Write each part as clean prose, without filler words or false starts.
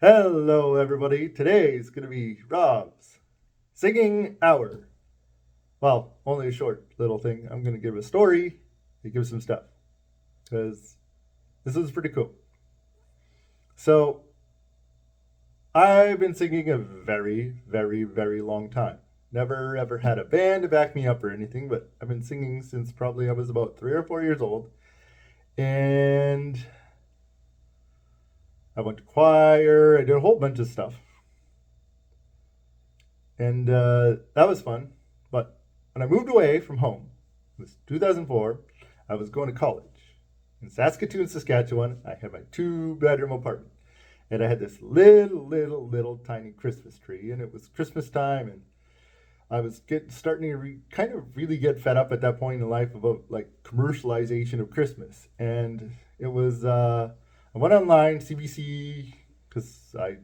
Hello, everybody. Today's going to be Rob's singing hour. Well, only a short little thing. I'm going to give a story and give some stuff because this is pretty cool. So, I've been singing a very, very, very long time. Never ever had a band to back me up or anything, but I've been singing since probably I was about 3 or 4 years old. And I went to choir, I did a whole bunch of stuff. And that was fun. But when I moved away from home, it was 2004, I was going to college. In Saskatoon, Saskatchewan, I had my two-bedroom apartment. And I had this little tiny Christmas tree. And it was Christmas time. And I was starting to kind of really get fed up at that point in life about like commercialization of Christmas. And it was, I went online, CBC, because I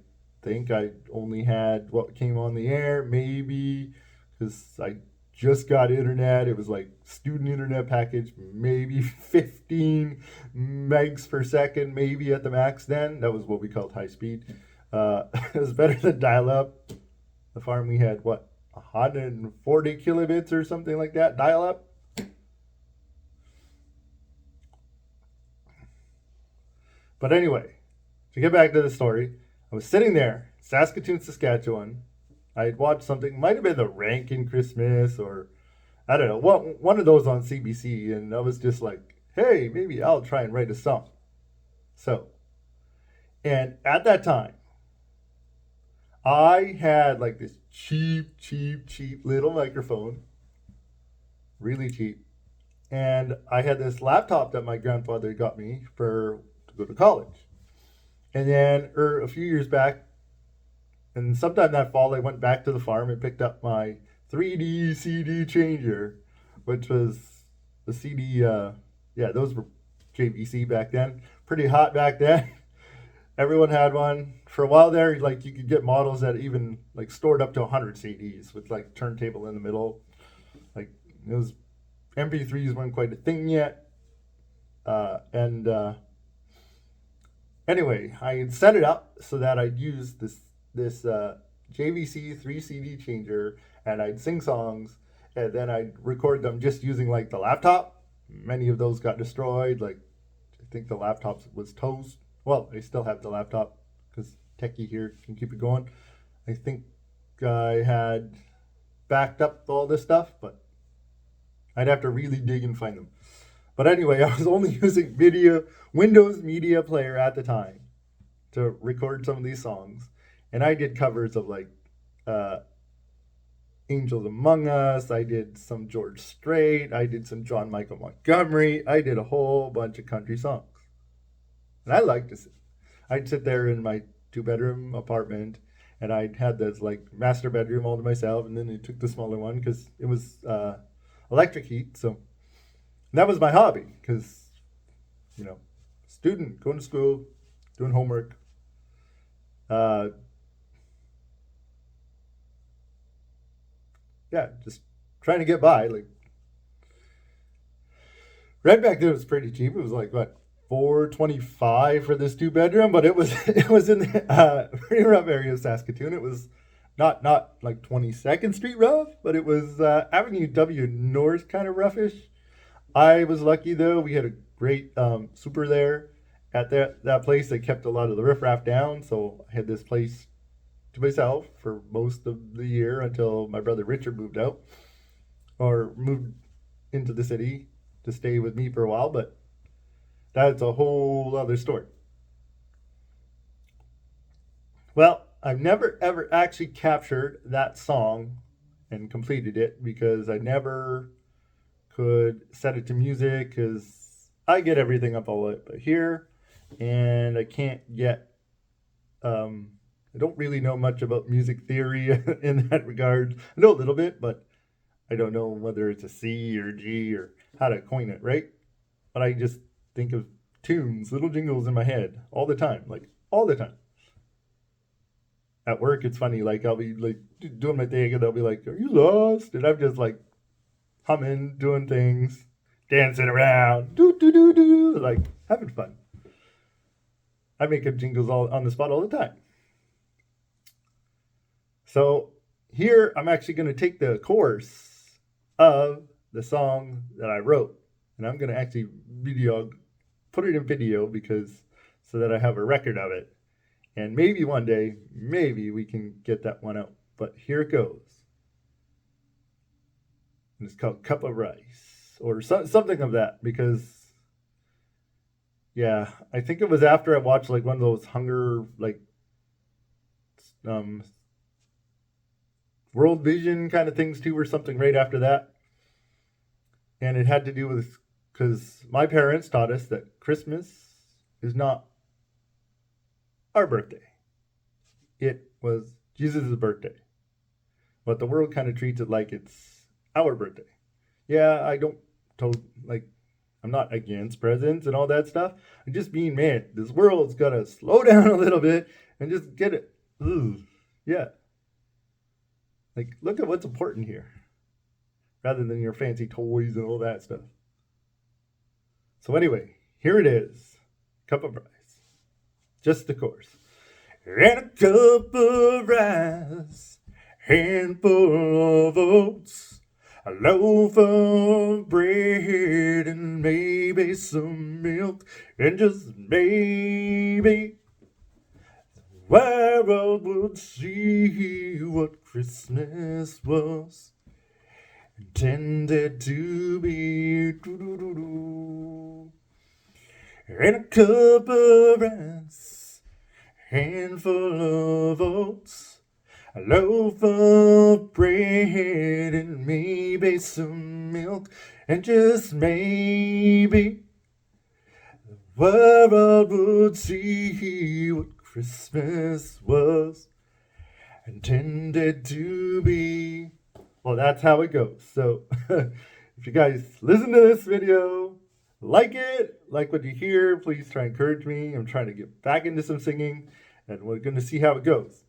think I only had what came on the air, maybe because I just got internet. It was like student internet package, maybe 15 megs per second, maybe at the max then. That was what we called high speed. It was better than dial up. The farm we had, what, 140 kilobits or something like that, dial up. But anyway, to get back to the story, I was sitting there, Saskatoon, Saskatchewan. I had watched something, might have been the Rankin Christmas or I don't know, one of those on CBC, and I was just like, hey, maybe I'll try and write a song. So, and at that time, I had like this cheap little microphone, really cheap, and I had this laptop that my grandfather got me for to go to college. And then a few years back, and sometime that fall, I went back to the farm and picked up my 3D CD changer, which was the CD. Yeah, those were JVC back then. Pretty hot back then. Everyone had one for a while there. Like you could get models that even like stored up to 100 CDs with like turntable in the middle. Like it was MP3s weren't quite a thing yet. And Anyway, I had set it up so that I'd use this JVC 3 CD changer, and I'd sing songs, and then I'd record them just using like the laptop. Many of those got destroyed. Like I think the laptop was toast. Well, I still have the laptop because Techie here can keep it going. I think I had backed up all this stuff, but I'd have to really dig and find them. But anyway, I was only using Windows Media Player at the time to record some of these songs, and I did covers of like uh, Angels Among Us. I did some George Strait. I did some John Michael Montgomery. I did a whole bunch of country songs, and I liked to sing. I'd sit there in my two-bedroom apartment, and I'd had this like master bedroom all to myself, and then I took the smaller one because it was electric heat. So that was my hobby because you know, student going to school, doing homework. Uh, yeah, just trying to get by. Like rent back then was pretty cheap. It was like what 425 for this two-bedroom, but it was it was in the pretty rough area of Saskatoon. It was not like 22nd Street rough, but it was Avenue W North kind of roughish. I was lucky though; we had a great super there at that place. They kept a lot of the riffraff down, so I had this place to myself for most of the year until my brother Richard moved out or moved into the city to stay with me for a while. But that's a whole other story. Well, I've never ever actually captured that song and completed it because I never could set it to music because I get everything up all but here, and I can't get. Um, I don't really know much about music theory in that regard. I know a little bit, but I don't know whether it's a C or G or how to coin it, right? But I just think of tunes, little jingles in my head all the time, like all the time. At work, it's funny, like I'll be like doing my thing and they'll be like, "Are you lost?" And I'm just like humming, doing things, dancing around, like having fun. I make up jingles all on the spot all the time. So here I'm actually going to take the chorus of the song that I wrote, and I'm going to actually put it in video because so that I have a record of it. And maybe one day, maybe we can get that one out. But here it goes. And it's called Cup of Rice or something of that because, yeah, I think it was after I watched like one of those hunger, like, um, World Vision kind of things too, or something right after that. And it had to do with because my parents taught us that Christmas is not our birthday. It was Jesus' birthday. But the world kind of treats it like it's our birthday. Yeah, I don't like I'm not against presents and all that stuff. I'm just being man, this world's gotta slow down a little bit and just get it. Ugh. Yeah. Like look at what's important here. Rather than your fancy toys and all that stuff. So anyway, here it is. Cup of rice. Just the chorus. And a cup of rice, handful of oats, a loaf of bread, and maybe some milk, and just maybe the world would see what Christmas was intended to be. And a cup of rice, handful of oats, a loaf of bread, and maybe some milk, and just maybe the world would see what Christmas was intended to be. Well, that's how it goes. So, if you guys listen to this video, like it, like what you hear, please try and encourage me. I'm trying to get back into some singing, and we're going to see how it goes.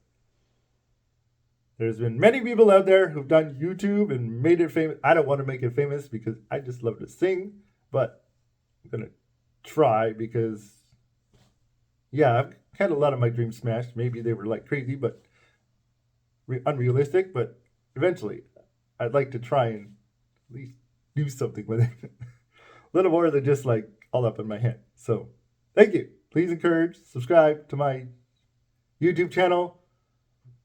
There's been many people out there who've done YouTube and made it famous. I don't want to make it famous because I just love to sing, but I'm going to try because, yeah, I've had a lot of my dreams smashed. Maybe they were like crazy, but unrealistic, but eventually I'd like to try and at least do something with it. A little more than just like all up in my head. So thank you. Please encourage, subscribe to my YouTube channel,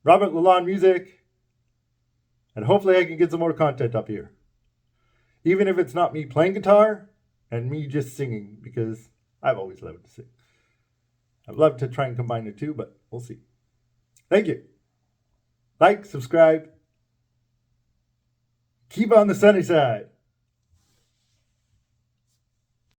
Robert Lalonde Music, and hopefully I can get some more content up here. Even if it's not me playing guitar and me just singing, because I've always loved to sing. I'd love to try and combine the two, but we'll see. Thank you. Like, subscribe. Keep on the sunny side.